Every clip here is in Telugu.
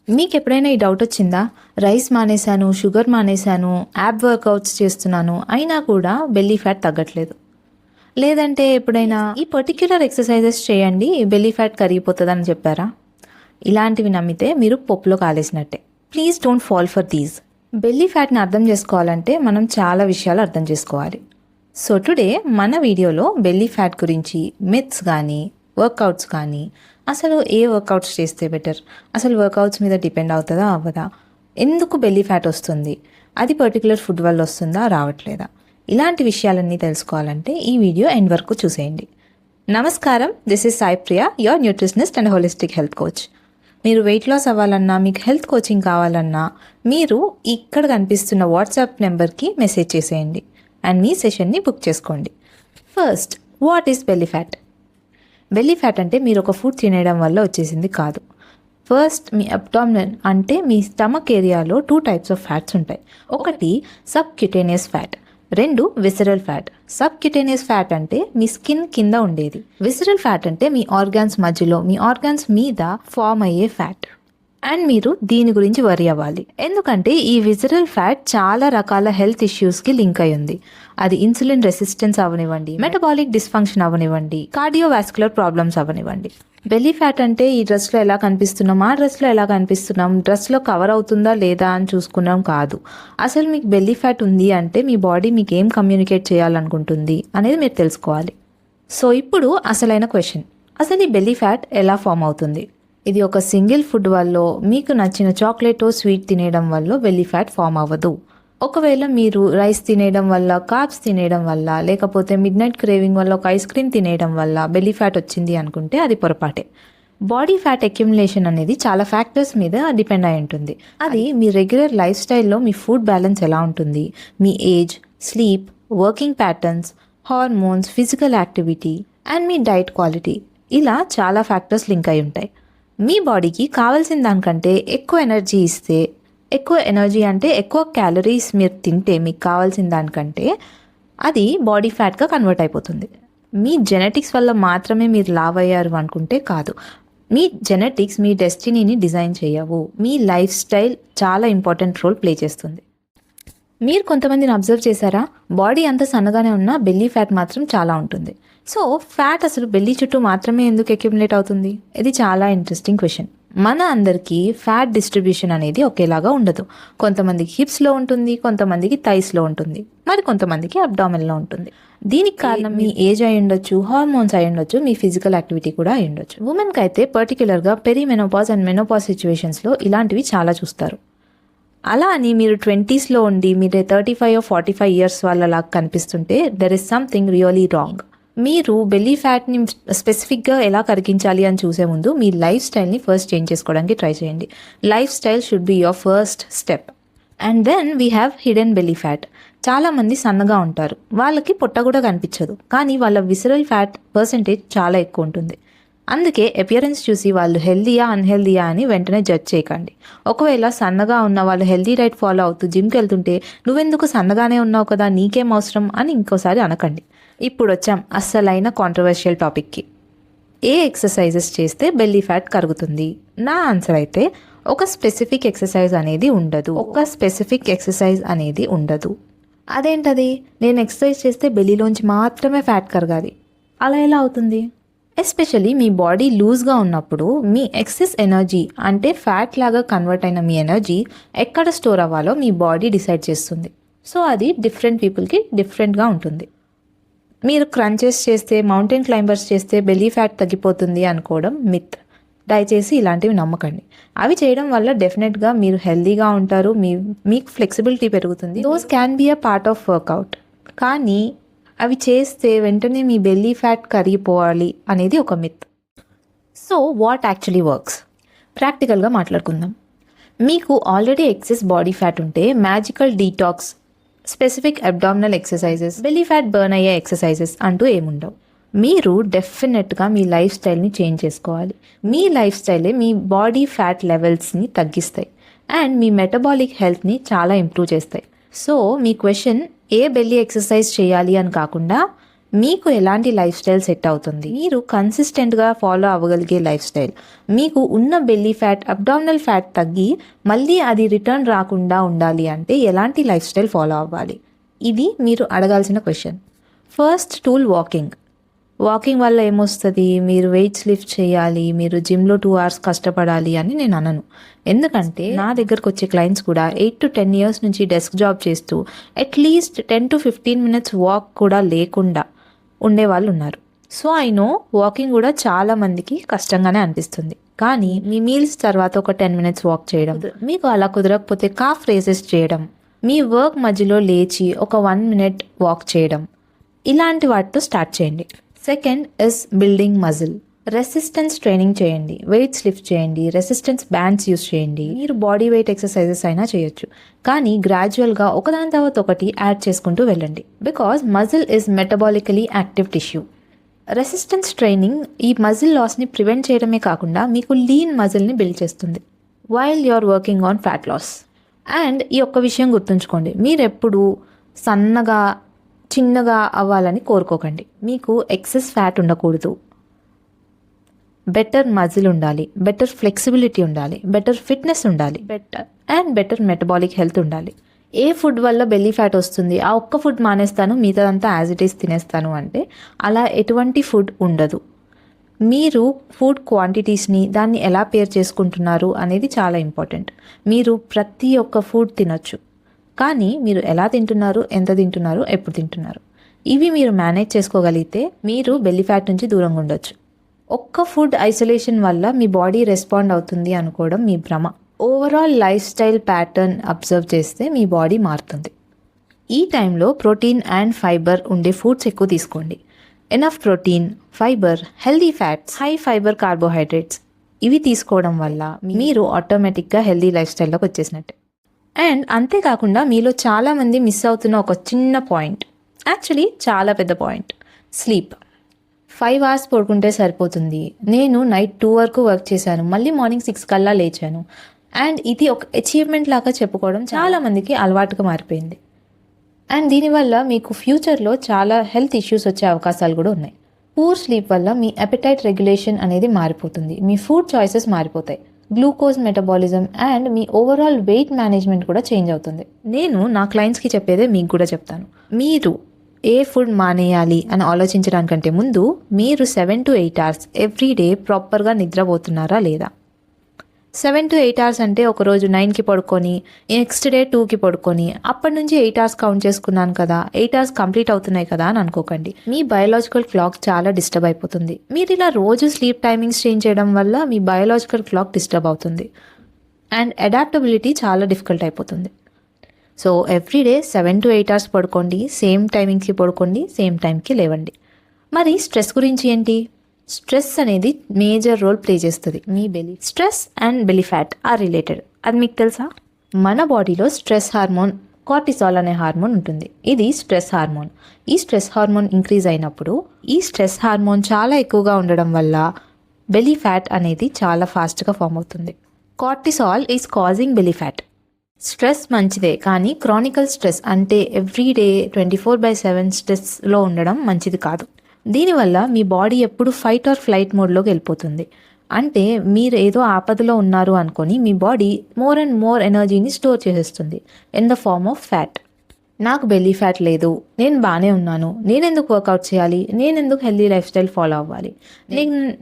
మీకు ఎప్పుడైనా ఈ డౌట్ వచ్చిందా? రైస్ మానేశాను, షుగర్ మానేశాను, యాప్ వర్కౌట్స్ చేస్తున్నాను, అయినా కూడా బెల్లీ ఫ్యాట్ తగ్గట్లేదు. లేదంటే ఎప్పుడైనా ఈ పర్టిక్యులర్ ఎక్సర్సైజెస్ చేయండి బెల్లీ ఫ్యాట్ కరిగిపోతుందని చెప్పారా? ఇలాంటివి నమ్మితే మీరు పప్పులో కాలేసినట్టే. Please don't fall for these. Belly ఫ్యాట్ని అర్థం చేసుకోవాలంటే మనం చాలా విషయాలు అర్థం చేసుకోవాలి. సో టుడే మన వీడియోలో బెల్లీ ఫ్యాట్ గురించి మిత్స్ కానీ వర్కౌట్స్ కానీ, అసలు ఏ వర్కౌట్స్ చేస్తే బెటర్, అసలు వర్కౌట్స్ మీద డిపెండ్ అవుతుందా అవ్వదా, ఎందుకు బెల్లీ ఫ్యాట్ వస్తుంది, అది పర్టికులర్ ఫుడ్ వల్ల వస్తుందా రావట్లేదా, ఇలాంటి విషయాలన్నీ తెలుసుకోవాలంటే ఈ వీడియో ఎండ్ వరకు చూసేయండి. నమస్కారం, this is Sai Priya, your nutritionist and holistic health coach. మీరు వెయిట్ లాస్ అవ్వాలన్నా, మీకు హెల్త్ కోచింగ్ కావాలన్నా మీరు ఇక్కడ కనిపిస్తున్న వాట్సాప్ నెంబర్కి మెసేజ్ చేసేయండి అండ్ మీ సెషన్ని బుక్ చేసుకోండి. First, what is belly fat? Belly fat అంటే మీరు ఒక ఫుడ్ తినేయడం వల్ల వచ్చేసింది కాదు. ఫస్ట్, మీ అబ్డామినల్ అంటే మీ స్టమక్ ఏరియాలో 2 టైప్స్ ఆఫ్ ఫ్యాట్స్ ఉంటాయి. ఒకటి subcutaneous fat, 2 visceral fat. Subcutaneous fat అంటే మీ స్కిన్ కింద ఉండేది. విసరల్ ఫ్యాట్ అంటే మీ ఆర్గాన్స్ మధ్యలో, మీ ఆర్గాన్స్ మీద ఫామ్ అయ్యే ఫ్యాట్. అండ్ మీరు దీని గురించి వరి అవ్వాలి, ఎందుకంటే ఈ విజరల్ ఫ్యాట్ చాలా రకాల హెల్త్ ఇష్యూస్కి లింక్ అయి ఉంది. అది ఇన్సులిన్ రెసిస్టెన్స్ అవనివ్వండి, మెటబాలిక్ డిస్ఫంక్షన్ అవనివ్వండి, కార్డియోవాస్కులర్ ప్రాబ్లమ్స్ అవనివ్వండి. బెల్లీ ఫ్యాట్ అంటే ఈ డ్రెస్లో ఎలా కనిపిస్తున్నాం, ఆ డ్రెస్లో ఎలా కనిపిస్తున్నాం, డ్రెస్లో కవర్ అవుతుందా లేదా అని చూసుకున్నాం కాదు. అసలు మీకు బెల్లీ ఫ్యాట్ ఉంది అంటే మీ బాడీ మీకు ఏం కమ్యూనికేట్ చేయాలనుకుంటుంది అనేది మీరు తెలుసుకోవాలి. సో ఇప్పుడు అసలైన క్వశ్చన్, అసలు ఈ బెల్లీ ఫ్యాట్ ఎలా ఫామ్ అవుతుంది? ఇది ఒక సింగిల్ ఫుడ్ వల్ల, మీకు నచ్చిన చాక్లెటో స్వీట్ తినేయడం వల్ల బెల్లీ ఫ్యాట్ ఫామ్ అవ్వదు. ఒకవేళ మీరు రైస్ తినేయడం వల్ల, కార్బ్స్ తినేయడం వల్ల, లేకపోతే మిడ్ నైట్ క్రేవింగ్ వల్ల ఒక ఐస్ క్రీమ్ తినేయడం వల్ల బెల్లీ ఫ్యాట్ వచ్చింది అనుకుంటే అది పొరపాటే. బాడీ ఫ్యాట్ అక్యుములేషన్ అనేది చాలా ఫ్యాక్టర్స్ మీద డిపెండ్ అయి ఉంటుంది. అది మీ రెగ్యులర్ లైఫ్ స్టైల్లో మీ ఫుడ్ బ్యాలెన్స్ ఎలా ఉంటుంది, మీ age, sleep, working patterns, hormones, physical activity and మీ డైట్ క్వాలిటీ, ఇలా చాలా ఫ్యాక్టర్స్ లింక్ అయి ఉంటాయి. మీ బాడీకి కావాల్సిన దానికంటే ఎక్కువ ఎనర్జీ ఇస్తే, ఎక్కువ ఎనర్జీ అంటే ఎక్కువ క్యాలరీస్ మీరు తింటే మీకు కావాల్సిన దానికంటే, అది బాడీ ఫ్యాట్గా కన్వర్ట్ అయిపోతుంది. మీ జెనెటిక్స్ వల్ల మాత్రమే మీరు లావ్ అయ్యారు అనుకుంటే కాదు. మీ జెనెటిక్స్ మీ డెస్టినీని డిజైన్ చేయవు. మీ లైఫ్ స్టైల్ చాలా ఇంపార్టెంట్ రోల్ ప్లే చేస్తుంది. మీరు కొంతమందిని అబ్జర్వ్ చేశారా? బాడీ అంత సన్నగానే ఉన్నా బెల్లీ ఫ్యాట్ మాత్రం చాలా ఉంటుంది. సో ఫ్యాట్ అసలు బెల్లీ చుట్టూ మాత్రమే ఎందుకు అక్యుములేట్ అవుతుంది? ఇది చాలా ఇంట్రెస్టింగ్ క్వశ్చన్. మన అందరికీ ఫ్యాట్ డిస్ట్రిబ్యూషన్ అనేది ఒకేలాగా ఉండదు. కొంతమందికి హిప్స్లో ఉంటుంది, కొంతమందికి థైస్లో ఉంటుంది, మరి కొంతమందికి అబ్డామిన్లో ఉంటుంది. దీనికి కారణం మీ ఏజ్ అయి ఉండొచ్చు, హార్మోన్స్ అయి ఉండొచ్చు, మీ ఫిజికల్ యాక్టివిటీ కూడా అయి ఉండొచ్చు. ఉమెన్కి అయితే పర్టికులర్గా పెరిమెనోపాజ్ అండ్ మెనోపాజ్ సిచ్యువేషన్స్లో ఇలాంటివి చాలా చూస్తారు. అలా అని మీరు 20స్లో ఉండి మీరు 35 or 45 years వాళ్ళలా కనిపిస్తుంటే there is something really wrong. మీరు బెల్లీ ఫ్యాట్ని స్పెసిఫిక్గా ఎలా కరిగించాలి అని చూసే ముందు మీ లైఫ్ స్టైల్ని ఫస్ట్ చేంజ్ చేసుకోవడానికి ట్రై చేయండి. Lifestyle should be your first step. And then we have hidden belly fat. చాలామంది సన్నగా ఉంటారు, వాళ్ళకి పొట్ట కూడా కనిపించదు, కానీ వాళ్ళ విసరల్ ఫ్యాట్ పర్సెంటేజ్ చాలా ఎక్కువ ఉంటుంది. అందుకే అపియరెన్స్ చూసి వాళ్ళు హెల్దీయా అన్హెల్దీయా అని వెంటనే జడ్జ్ చేయకండి. ఒకవేళ సన్నగా ఉన్న వాళ్ళు హెల్దీ డైట్ ఫాలో అవుతూ జిమ్కి వెళ్తుంటే నువ్వెందుకు సన్నగానే ఉన్నావు కదా, నీకేం అవసరం అని ఇంకోసారి అనకండి. ఇప్పుడు వచ్చాం అస్సలైన కాంట్రవర్షియల్ టాపిక్కి. ఏ ఎక్సర్సైజెస్ చేస్తే బెల్లీ ఫ్యాట్ కరుగుతుంది? నా ఆన్సర్ అయితే ఒక స్పెసిఫిక్ ఎక్సర్సైజ్ అనేది ఉండదు. అదేంటది? నేను ఎక్సర్సైజ్ చేస్తే బెల్లీలోంచి మాత్రమే ఫ్యాట్ కరగాలి, అలా ఎలా అవుతుంది? ఎస్పెషల్లీ మీ బాడీ లూజ్గా ఉన్నప్పుడు మీ ఎక్సెస్ ఎనర్జీ అంటే ఫ్యాట్ లాగా కన్వర్ట్ అయిన మీ ఎనర్జీ ఎక్కడ స్టోర్ అవ్వాలో మీ బాడీ డిసైడ్ చేస్తుంది. సో అది డిఫరెంట్ పీపుల్కి డిఫరెంట్గా ఉంటుంది. మీరు క్రంచెస్ చేస్తే, మౌంటైన్ క్లైంబర్స్ చేస్తే బెల్లీ ఫ్యాట్ తగ్గిపోతుంది అనుకోవడం మిత్. దయచేసి ఇలాంటివి నమ్మకండి. అవి చేయడం వల్ల డెఫినెట్గా మీరు హెల్దీగా ఉంటారు, మీకు ఫ్లెక్సిబిలిటీ పెరుగుతుంది. Those can be a part of work out. కానీ అవి చేస్తే వెంటనే మీ బెల్లీ ఫ్యాట్ కరిగిపోవాలి అనేది ఒక myth. So what actually works? ప్రాక్టికల్గా మాట్లాడుకుందాం. మీకు ఆల్రెడీ ఎక్సెస్ బాడీ ఫ్యాట్ ఉంటే magical detox, specific abdominal exercises, belly fat burn అయ్యే ఎక్సర్సైజెస్ అంటూ ఏముండవు. మీరు డెఫినెట్గా మీ లైఫ్ స్టైల్ని చేంజ్ చేసుకోవాలి. మీ లైఫ్ స్టైలే మీ బాడీ ఫ్యాట్ లెవెల్స్ని తగ్గిస్తాయి అండ్ మీ మెటబాలిక్ హెల్త్ని చాలా ఇంప్రూవ్ చేస్తాయి. సో మీ క్వశ్చన్ ఏ బెల్లీ ఎక్సర్సైజ్ చేయాలి అని కాకుండా మీకు ఎలాంటి లైఫ్ స్టైల్ సెట్ అవుతుంది, మీరు కన్సిస్టెంట్గా ఫాలో అవ్వగలిగే లైఫ్ స్టైల్, మీకు ఉన్న బెల్లీ ఫ్యాట్ అబ్డామినల్ ఫ్యాట్ తగ్గి మళ్ళీ అది రిటర్న్ రాకుండా ఉండాలి అంటే ఎలాంటి లైఫ్ స్టైల్ ఫాలో అవ్వాలి, ఇది మీరు అడగాల్సిన question. First tool walking. Walking వల్ల ఏమొస్తుంది, మీరు వెయిట్స్ లిఫ్ట్ చేయాలి, మీరు జిమ్లో 2 hours కష్టపడాలి అని నేను అనను. ఎందుకంటే నా దగ్గరకు వచ్చే క్లయింట్స్ కూడా 8 to 10 years నుంచి డెస్క్ జాబ్ చేస్తూ అట్లీస్ట్ 10 to 15 minutes వాక్ కూడా లేకుండా ఉండేవాళ్ళు ఉన్నారు. సో ఐ నో వాకింగ్ కూడా చాలా మందికి కష్టంగానే అనిపిస్తుంది. కానీ మీ మీల్స్ తర్వాత ఒక 10 minutes వాక్ చేయడం, మీకు అలా కుదరకపోతే కాఫ్ రేసెస్ చేయడం, మీ వర్క్ మధ్యలో లేచి ఒక 1 minute వాక్ చేయడం, ఇలాంటి వాటితో స్టార్ట్ చేయండి. Second is building muscle. Resistance training చేయండి, వెయిట్స్ లిఫ్ట్ చేయండి, రెసిస్టెన్స్ బ్యాండ్స్ యూస్ చేయండి. మీరు బాడీ వెయిట్ ఎక్సర్సైజెస్ అయినా చేయొచ్చు, కానీ గ్రాడ్యువల్గా ఒకదాని తర్వాత ఒకటి యాడ్ చేసుకుంటూ వెళ్ళండి. Because muscle is metabolically active tissue. Resistance training ఈ మజిల్ లాస్ని ప్రివెంట్ చేయడమే కాకుండా మీకు లీన్ మజిల్ని బిల్డ్ చేస్తుంది while you are working on fat loss. And ఈ ఒక్క విషయం గుర్తుంచుకోండి, మీరెప్పుడు సన్నగా చిన్నగా అవ్వాలని కోరుకోకండి. మీకు ఎక్సెస్ ఫ్యాట్ ఉండకూడదు, బెటర్ మజిల్ ఉండాలి, బెటర్ ఫ్లెక్సిబిలిటీ ఉండాలి, బెటర్ ఫిట్నెస్ ఉండాలి, బెటర్ మెటబాలిక్ హెల్త్ ఉండాలి. ఏ ఫుడ్ వల్ల బెల్లీ ఫ్యాట్ వస్తుంది, ఆ ఒక్క ఫుడ్ మానేస్తాను మిగతాదంతా యాజ్ ఇట్ ఈస్ తినేస్తాను అంటే అలా ఎటువంటి ఫుడ్ ఉండదు. మీరు ఫుడ్ క్వాంటిటీస్ని దాన్ని ఎలా పేర్ చేసుకుంటున్నారు అనేది చాలా ఇంపార్టెంట్. మీరు ప్రతి ఒక్క ఫుడ్ తినొచ్చు, కానీ మీరు ఎలా తింటున్నారు, ఎంత తింటున్నారు, ఎప్పుడు తింటున్నారు, ఇవి మీరు మేనేజ్ చేసుకోగలిగితే మీరు బెల్లీ ఫ్యాట్ నుంచి దూరంగా ఉండొచ్చు. ఒక్క ఫుడ్ ఐసోలేషన్ వల్ల మీ బాడీ రెస్పాండ్ అవుతుంది అనుకోవడం మీ భ్రమ. Overall life style pattern observe చేస్తే మీ బాడీ మారుతుంది. ఈ టైంలో ప్రోటీన్ అండ్ ఫైబర్ ఉండే ఫుడ్స్ ఎక్కువ తీసుకోండి. Enough protein, fibre, healthy fats, high fibre carbohydrates, ఇవి తీసుకోవడం వల్ల మీరు ఆటోమేటిక్గా హెల్దీ లైఫ్ స్టైల్లోకి వచ్చేసినట్టే. అండ్ అంతేకాకుండా మీలో చాలామంది మిస్ అవుతున్న ఒక చిన్న పాయింట్, యాక్చువల్లీ చాలా పెద్ద పాయింట్, స్లీప్. 5 hours పడుకుంటే సరిపోతుంది. నేను నైట్ 2 వరకు వర్క్ చేశాను, మళ్ళీ మార్నింగ్ 6 కల్లా లేచాను. అండ్ ఇది ఒక అచీవ్మెంట్ లాగా చెప్పుకోవడం చాలామందికి అలవాటుగా మారిపోయింది. అండ్ దీనివల్ల మీకు ఫ్యూచర్లో చాలా హెల్త్ ఇష్యూస్ వచ్చే అవకాశాలు కూడా ఉన్నాయి. పూర్ స్లీప్ వల్ల మీ అపెటైట్ రెగ్యులేషన్ అనేది మారిపోతుంది, మీ ఫుడ్ చాయిసెస్ మారిపోతాయి, glucose metabolism and me overall weight management కూడా చేంజ్ అవుతుంది. నేను నా క్లయింట్స్కి చెప్పేదే మీకు కూడా చెప్తాను. మీరు ఏ ఫుడ్ మానేయాలి అని ఆలోచించడానికంటే ముందు మీరు 7 to 8 hours ఎవ్రీ డే ప్రాపర్గా నిద్రపోతున్నారా లేదా. 7 to 8 hours అంటే ఒకరోజు 9కి పడుకొని నెక్స్ట్ డే 2కి పడుకొని అప్పటి నుంచి 8 hours కౌంట్ చేసుకున్నాను కదా, 8 hours కంప్లీట్ అవుతున్నాయి కదా అని అనుకోకండి. మీ బయోలాజికల్ క్లాక్ చాలా డిస్టర్బ్ అయిపోతుంది. మీరు ఇలా రోజు స్లీప్ టైమింగ్స్ చేంజ్ చేయడం వల్ల మీ బయోలాజికల్ క్లాక్ డిస్టర్బ్ అవుతుంది అండ్ అడాప్టబిలిటీ చాలా డిఫికల్ట్ అయిపోతుంది. So every day 7 to 8 hours పడుకోండి, సేమ్ టైమింగ్కి పడుకోండి, సేమ్ టైంకి లేవండి. మరి స్ట్రెస్ గురించి ఏంటి? స్ట్రెస్ అనేది మేజర్ రోల్ ప్లే చేస్తుంది మీ belly. Stress and belly fat are related, అది మీకు తెలుసా? మన బాడీలో స్ట్రెస్ హార్మోన్ కార్టిసాల్ అనే హార్మోన్ ఉంటుంది. ఇది స్ట్రెస్ హార్మోన్. ఈ స్ట్రెస్ హార్మోన్ ఇంక్రీజ్ అయినప్పుడు ఈ స్ట్రెస్ హార్మోన్ చాలా ఎక్కువగా ఉండడం వల్ల బెల్లీ ఫ్యాట్ అనేది చాలా ఫాస్ట్గా ఫామ్ అవుతుంది. Cortisol is causing belly fat. Stress మంచిదే, కానీ క్రానికల్ స్ట్రెస్ అంటే ఎవ్రీ డే 24/7 స్ట్రెస్లో ఉండడం మంచిది కాదు. దీనివల్ల మీ బాడీ ఎప్పుడు ఫైట్ ఆర్ ఫ్లైట్ మోడ్లోకి వెళ్ళిపోతుంది. అంటే మీరు ఏదో ఆపదలో ఉన్నారు అనుకొని మీ బాడీ మోర్ అండ్ మోర్ ఎనర్జీని స్టోర్ చేసేస్తుంది in the form of fat. నాకు బెల్లీ ఫ్యాట్ లేదు, నేను బాగానే ఉన్నాను, నేనెందుకు వర్కౌట్ చేయాలి, నేనెందుకు హెల్దీ లైఫ్ స్టైల్ ఫాలో అవ్వాలి,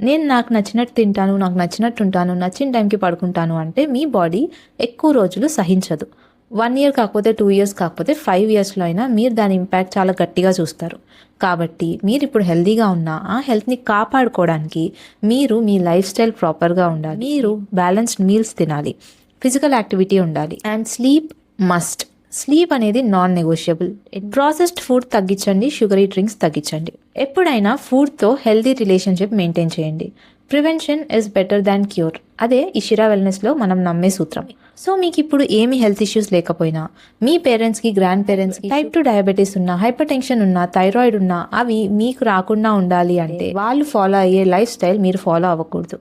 నేను నాకు నచ్చినట్టు తింటాను, నాకు నచ్చినట్టు ఉంటాను, నచ్చిన టైంకి పడుకుంటాను అంటే మీ బాడీ ఎక్కువ రోజులు సహించదు. 1 year కాకపోతే 2 years కాకపోతే 5 yearsలో అయినా మీరు దాని ఇంపాక్ట్ చాలా గట్టిగా చూస్తారు. కాబట్టి మీరు ఇప్పుడు హెల్దీగా ఉన్నా ఆ హెల్త్ని కాపాడుకోవడానికి మీరు మీ లైఫ్ స్టైల్ ప్రాపర్గా ఉండాలి. మీరు బ్యాలెన్స్డ్ మీల్స్ తినాలి, ఫిజికల్ యాక్టివిటీ ఉండాలి అండ్ స్లీప్ మస్ట్. స్లీప్ అనేది నాన్ నెగోషియబుల్. ప్రాసెస్డ్ ఫుడ్ తగ్గించండి, షుగరీ డ్రింక్స్ తగ్గించండి. ఎప్పుడైనా ఫుడ్తో హెల్దీ రిలేషన్షిప్ మెయింటైన్ చేయండి. Prevention is better than cure, అదే ఇషిరా వెల్నెస్లో మనం నమ్మే సూత్రం. సో మీకు ఇప్పుడు ఏమి హెల్త్ ఇష్యూస్ లేకపోయినా మీ పేరెంట్స్కి, గ్రాండ్ పేరెంట్స్కి టైప్ 2 డయాబెటీస్ ఉన్నా, హైపర్ టెన్షన్ ఉన్నా, థైరాయిడ్ ఉన్నా అవి మీకు రాకుండా ఉండాలి అంటే వాళ్ళు ఫాలో అయ్యే లైఫ్ స్టైల్ మీరు ఫాలో అవ్వకూడదు.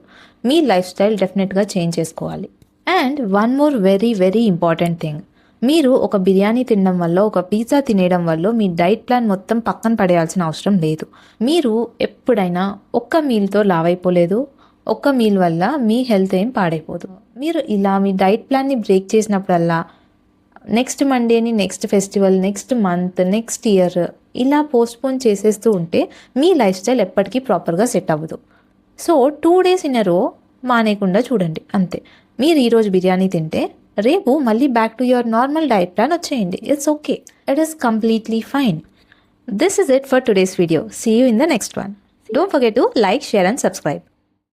మీ లైఫ్ స్టైల్ డెఫినెట్గా చేంజ్ చేసుకోవాలి. And one more very very important thing, మీరు ఒక బిర్యానీ తినడం వల్ల, ఒక పిజ్జా తినేయడం వల్ల మీ డైట్ ప్లాన్ మొత్తం పక్కన పడేయాల్సిన అవసరం లేదు. మీరు ఎప్పుడైనా ఒక్క మీల్‌తో లావైపోలేదు. ఒక్క మీల్ వల్ల మీ హెల్త్ ఏం పాడైపోదు. మీరు ఇలా మీ డైట్ ప్లాన్‌ని బ్రేక్ చేసినప్పుడల్లా నెక్స్ట్ మండేని next festival, next month, next year ఇలా పోస్ట్‌పోన్ చేసేస్తూ ఉంటే మీ లైఫ్ స్టైల్ ఎప్పటికీ ప్రాపర్‌గా సెట్ అవ్వదు. సో 2 డేస్ ఇన్ ఎ రో మానేయకుండా చూడండి అంతే. మీరు ఈరోజు బిర్యానీ తింటే రేపు మళ్ళీ back to your normal diet plan వచ్చేయండి. It's okay. It is completely fine. This is it for today's video. See you in the next one. Don't forget to like, share and subscribe.